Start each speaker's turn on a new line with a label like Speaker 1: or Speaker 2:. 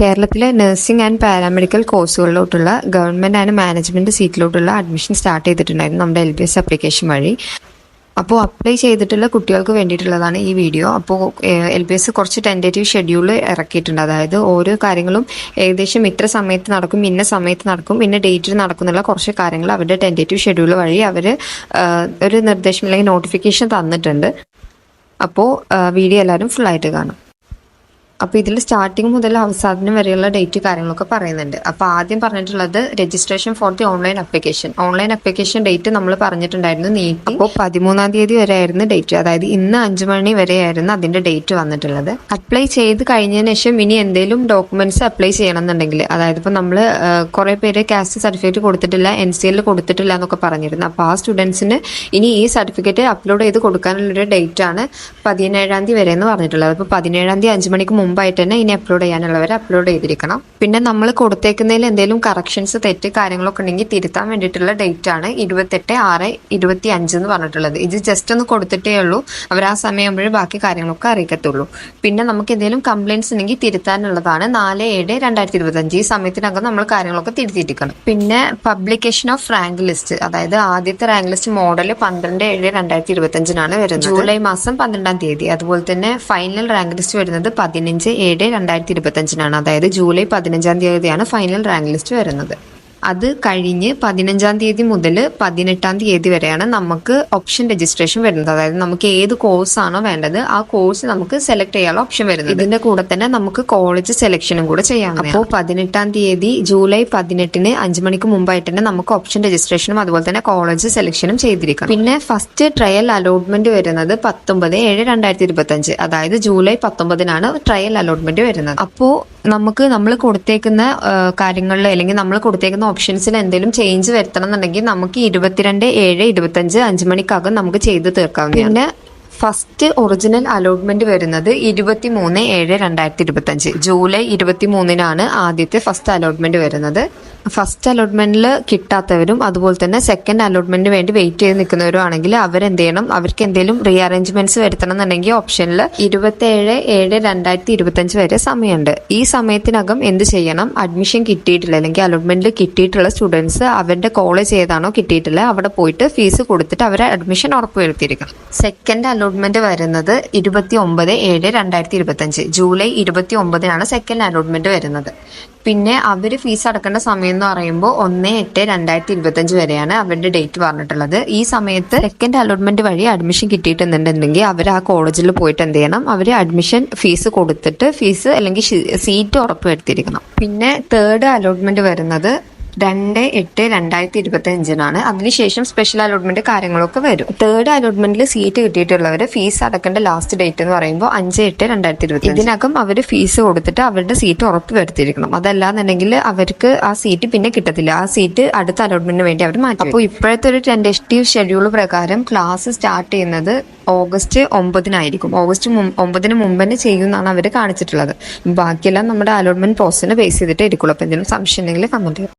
Speaker 1: കേരളത്തിലെ nursing and paramedical കോഴ്സുകളിലോട്ടുള്ള government and management സീറ്റിലോട്ടുള്ള അഡ്മിഷൻ സ്റ്റാർട്ട് ചെയ്തിട്ടുണ്ടായിരുന്നു നമ്മുടെ LBS ആപ്ലിക്കേഷൻ വഴി. അപ്പോൾ അപ്ലൈ ചെയ്തിട്ടുള്ള കുട്ടികൾക്ക് വേണ്ടിയിട്ടുള്ളതാണ് ഈ വീഡിയോ. അപ്പോൾ LBS കുറച്ച് ടെൻറ്റേറ്റീവ് ഷെഡ്യൂൾ ഇറക്കിയിട്ടുണ്ട്. അതായത് ഓരോ കാര്യങ്ങളും ഏകദേശം ഇത്ര സമയത്ത് നടക്കും, ഇന്ന സമയത്ത് നടക്കും, ഇന്ന ഡേറ്റിൽ നടക്കുന്നുള്ള കുറച്ച് കാര്യങ്ങൾ അവരുടെ ടെൻറ്റേറ്റീവ് ഷെഡ്യൂൾ വഴി അവർ ഒരു നിർദ്ദേശം അല്ലെങ്കിൽ നോട്ടിഫിക്കേഷൻ തന്നിട്ടുണ്ട്. അപ്പോൾ വീഡിയോ എല്ലാവരും ഫുള്ളായിട്ട് കാണും. അപ്പോൾ ഇതിൽ സ്റ്റാർട്ടിങ് മുതൽ അവസാനം വരെയുള്ള ഡേറ്റ് കാര്യങ്ങളൊക്കെ പറയുന്നുണ്ട്. അപ്പോൾ ആദ്യം പറഞ്ഞിട്ടുള്ളത് registration for the online application date നമ്മൾ പറഞ്ഞിട്ടുണ്ടായിരുന്നു നീട്ടി. അപ്പോൾ 13-ാം തീയതി വരെ ആയിരുന്നു ഡേറ്റ്. അതായത് ഇന്ന് 5 മണി വരെയായിരുന്നു അതിന്റെ ഡേറ്റ് വന്നിട്ടുള്ളത്. അപ്ലൈ ചെയ്ത് കഴിഞ്ഞതിന് ശേഷം ഇനി എന്തെങ്കിലും ഡോക്യുമെന്റ്സ് അപ്ലൈ ചെയ്യണമെന്നുണ്ടെങ്കിൽ, അതായത് ഇപ്പോൾ നമ്മൾ കുറേ പേര് കാസ്റ്റ് സർട്ടിഫിക്കറ്റ് കൊടുത്തിട്ടില്ല, NCL കൊടുത്തിട്ടില്ല എന്നൊക്കെ പറഞ്ഞിരുന്നു. അപ്പോൾ ആ സ്റ്റുഡൻസിന് ഇനി ഈ സർട്ടിഫിക്കറ്റ് അപ്ലോഡ് ചെയ്ത് കൊടുക്കാനുള്ളൊരു ഡേറ്റ് ആണ് 17-ാം തീയതി വരെ എന്ന് പറഞ്ഞിട്ടുള്ളത്. അപ്പോൾ 17-ാം തീയതി 5 മണിക്ക് മുമ്പായിട്ട് തന്നെ ഇനി അപ്ലോഡ് ചെയ്യാനുള്ളവർ അപ്ലോഡ് ചെയ്തിരിക്കണം. പിന്നെ നമ്മൾ കൊടുത്തേക്കുന്നതിൽ എന്തെങ്കിലും കറക്ഷൻസ് തെറ്റ് കാര്യങ്ങളൊക്കെ ഉണ്ടെങ്കിൽ തിരുത്താൻ വേണ്ടിയിട്ടുള്ള ഡേറ്റ് ആണ് 28/6/25 എന്ന് പറഞ്ഞിട്ടുള്ളത്. ഇത് ജസ്റ്റ് ഒന്ന് കൊടുത്തിട്ടേ ഉള്ളൂ, അവർ ആ സമയമാകുമ്പോഴേ ബാക്കി കാര്യങ്ങളൊക്കെ അറിയിക്കത്തുള്ളൂ. പിന്നെ നമുക്ക് എന്തെങ്കിലും കംപ്ലയിൻസ് ഉണ്ടെങ്കിൽ തിരുത്താനുള്ളതാണ് 4/7/2025. ഈ സമയത്തിനകം നമ്മൾ കാര്യങ്ങളൊക്കെ തിരുത്തിയിരിക്കണം. പിന്നെ പബ്ലിക്കേഷൻ ഓഫ് റാങ്ക് ലിസ്റ്റ്, അതായത് ആദ്യത്തെ റാങ്ക് ലിസ്റ്റ് മോഡൽ 12/7/2025 വരുന്നത്, ജൂലൈ മാസം 12-ാം തീയതി. അതുപോലെ തന്നെ ഫൈനൽ റാങ്ക് ലിസ്റ്റ് വരുന്നത് 15/7/2025, അതായത് ജൂലൈ 15-ാം തീയതിയാണ് ഫൈനൽ റാങ്ക് ലിസ്റ്റ് വരുന്നത്. അത് കഴിഞ്ഞ് 15-ാം തീയതി മുതൽ 18-ാം തീയതി വരെയാണ് നമുക്ക് ഓപ്ഷൻ രജിസ്ട്രേഷൻ വരുന്നത്. അതായത് നമുക്ക് ഏത് കോഴ്സാണോ വേണ്ടത് ആ കോഴ്സ് നമുക്ക് സെലക്ട് ചെയ്യാനുള്ള ഓപ്ഷൻ വരുന്നത്. ഇതിന്റെ കൂടെ തന്നെ നമുക്ക് കോളേജ് സെലക്ഷനും കൂടെ ചെയ്യാം. അപ്പോൾ 18-ാം തീയതി ജൂലൈ 18-ന് 5 മണിക്ക് മുമ്പായിട്ട് തന്നെ നമുക്ക് ഓപ്ഷൻ രജിസ്ട്രേഷനും അതുപോലെ തന്നെ കോളേജ് സെലക്ഷനും ചെയ്തിരിക്കണം. പിന്നെ ഫസ്റ്റ് ട്രയൽ അലോട്ട്മെന്റ് വരുന്നത് 19/7/2025, അതായത് ജൂലൈ 19-നാണ് ട്രയൽ അലോട്ട്മെന്റ് വരുന്നത്. അപ്പോൾ നമ്മൾ കൊടുത്തേക്കുന്ന കാര്യങ്ങളിൽ അല്ലെങ്കിൽ നമ്മൾ കൊടുത്തേക്കുന്ന ഓപ്ഷൻസിൽ എന്തെങ്കിലും ചേഞ്ച് വരുത്തണം എന്നുണ്ടെങ്കിൽ നമുക്ക് 22/7/2025 5 മണിക്കകം നമുക്ക് ചെയ്ത് തീർക്കാവുന്നതാണ്. പിന്നെ ഫസ്റ്റ് ഒറിജിനൽ അലോട്ട്മെന്റ് വരുന്നത് 23/7/2025, ജൂലൈ 23-നാണ് ആദ്യത്തെ ഫസ്റ്റ് അലോട്ട്മെന്റ് വരുന്നത്. ഫസ്റ്റ് അലോട്ട്മെന്റിൽ കിട്ടാത്തവരും അതുപോലെ തന്നെ സെക്കൻഡ് അലോട്ട്മെന്റിന് വേണ്ടി വെയിറ്റ് ചെയ്ത് നിൽക്കുന്നവരും ആണെങ്കിൽ അവരെന്ത് ചെയ്യണം, അവർക്ക് എന്തെങ്കിലും റീഅറേഞ്ച്മെന്റ്സ് വരുത്തണം എന്നുണ്ടെങ്കിൽ ഓപ്ഷനിൽ 27/7/2025 വരെ സമയമുണ്ട്. ഈ സമയത്തിനകം എന്ത് ചെയ്യണം, അഡ്മിഷൻ കിട്ടിയിട്ടില്ല അല്ലെങ്കിൽ അലോട്ട്മെന്റിൽ കിട്ടിയിട്ടുള്ള സ്റ്റുഡൻസ് അവരുടെ കോളേജ് ഏതാണോ കിട്ടിയിട്ടില്ല അവിടെ പോയിട്ട് ഫീസ് കൊടുത്തിട്ട് അവരെ അഡ്മിഷൻ ഉറപ്പുവരുത്തിയിരിക്കണം. സെക്കൻഡ് അലോട്ട്മെന്റ് വരുന്നത് 29/7/2025, ജൂലൈ 29-നാണ് സെക്കൻഡ് അലോട്ട്മെന്റ് വരുന്നത്. പിന്നെ അവർ ഫീസ് അടക്കേണ്ട സമയം എന്ന് പറയുമ്പോൾ 1/8/2025 വരെയാണ് അവരുടെ ഡേറ്റ് പറഞ്ഞിട്ടുള്ളത്. ഈ സമയത്ത് സെക്കൻഡ് അലോട്ട്മെന്റ് വഴി അഡ്മിഷൻ കിട്ടിയിട്ടുണ്ടെന്നുണ്ടെങ്കിൽ അവർ ആ കോളേജിൽ പോയിട്ട് എന്ത് ചെയ്യണം, അവർ അഡ്മിഷൻ ഫീസ് കൊടുത്തിട്ട് ഫീസ് അല്ലെങ്കിൽ സീറ്റ് ഉറപ്പുവരുത്തിയിരിക്കണം. പിന്നെ തേർഡ് അലോട്ട്മെന്റ് വരുന്നത് 2/8/2025 അതിനുശേഷം സ്പെഷ്യൽ അലോട്ട്മെന്റ് കാര്യങ്ങളൊക്കെ വരും. തേർഡ് അലോട്ട്മെന്റിൽ സീറ്റ് കിട്ടിയിട്ടുള്ളവർ ഫീസ് അടക്കേണ്ട ലാസ്റ്റ് ഡേറ്റ് എന്ന് പറയുമ്പോൾ 5/8/2025. ഇതിനകം അവർ ഫീസ് കൊടുത്തിട്ട് അവരുടെ സീറ്റ് ഉറപ്പ് വരുത്തിയിരിക്കണം. അതല്ലാന്നുണ്ടെങ്കിൽ അവർക്ക് ആ സീറ്റ് പിന്നെ കിട്ടത്തില്ല, ആ സീറ്റ് അടുത്ത അലോട്ട്മെന്റിന് വേണ്ടി അവർ മാറ്റും. അപ്പോൾ ഇപ്പോഴത്തെ ഒരു ടെൻറ്റേറ്റീവ് ഷെഡ്യൂൾ പ്രകാരം ക്ലാസ് സ്റ്റാർട്ട് ചെയ്യുന്നത് ഓഗസ്റ്റ് 9-നായിരിക്കും. ഓഗസ്റ്റ് 9-ന് മുമ്പ് തന്നെ ചെയ്യുമെന്നാണ് അവർ കാണിച്ചിട്ടുള്ളത്. ബാക്കിയെല്ലാം നമ്മുടെ അലോട്ട്മെന്റ് പ്രോസസ്സിനെ ബേസ് ചെയ്തിട്ടേ ഇരിക്കുള്ളൂ. അപ്പോൾ എന്തെങ്കിലും സംശയം ഉണ്ടെങ്കിൽ കമന്റ് ചെയ്യാം.